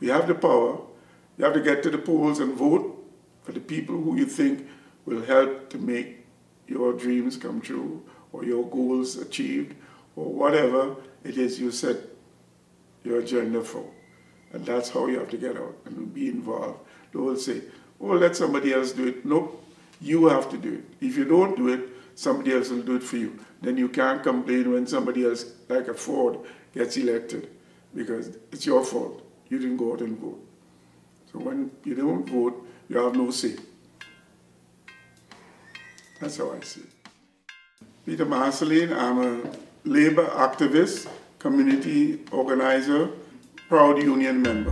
If you have the power, you have to get to the polls and vote for the people who you think will help to make your dreams come true or your goals achieved or whatever it is you set your agenda for. And that's how you have to get out and be involved. Don't say, oh, let somebody else do it. Nope, you have to do it. If you don't do it, somebody else will do it for you. Then you can't complain when somebody else, like a Ford, gets elected because it's your fault. You didn't go out and vote. So when you don't vote, you have no say. That's how I see it. Peter Marcelline, I'm a labor activist, community organizer, proud union member.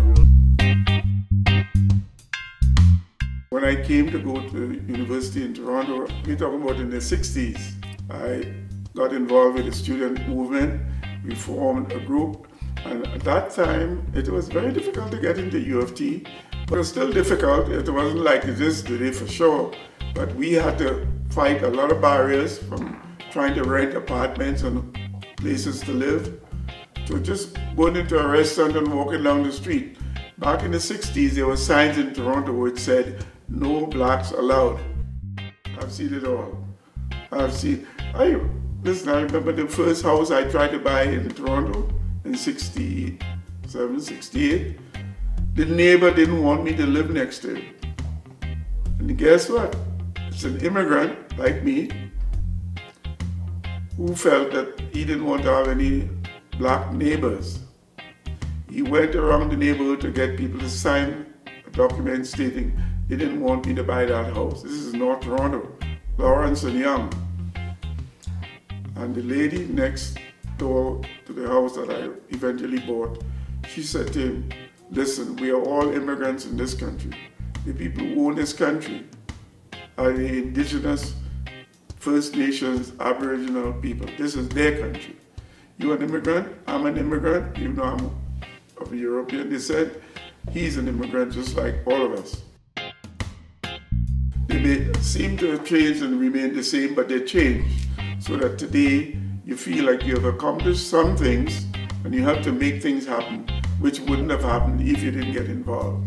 When I came to go to university in Toronto, we're talking about in the 60s, I got involved with the student movement. We formed a group, and at that time, it was very difficult to get into U of T, but it was still difficult. It wasn't like it is today for sure, but we had to fight a lot of barriers from trying to rent apartments and places to live, to just going into a restaurant and walking down the street. Back in the 60s, there were signs in Toronto which said, "No blacks allowed." I've seen it all. Listen, I remember the first house I tried to buy in Toronto in 67, 68. The neighbor didn't want me to live next to him. And guess what? It's an immigrant like me who felt that he didn't want to have any black neighbors. He went around the neighborhood to get people to sign a document stating they didn't want me to buy that house. This is North Toronto, Lawrence and Young. And the lady next door to the house that I eventually bought, she said to him, "Listen, we are all immigrants in this country. The people who own this country are the indigenous, First Nations, Aboriginal people. This is their country. You're an immigrant, I'm an immigrant, even though I'm of European descent. He's an immigrant just like all of us." They may seem to have changed and remain the same, but they changed so that today you feel like you have accomplished some things and you have to make things happen which wouldn't have happened if you didn't get involved.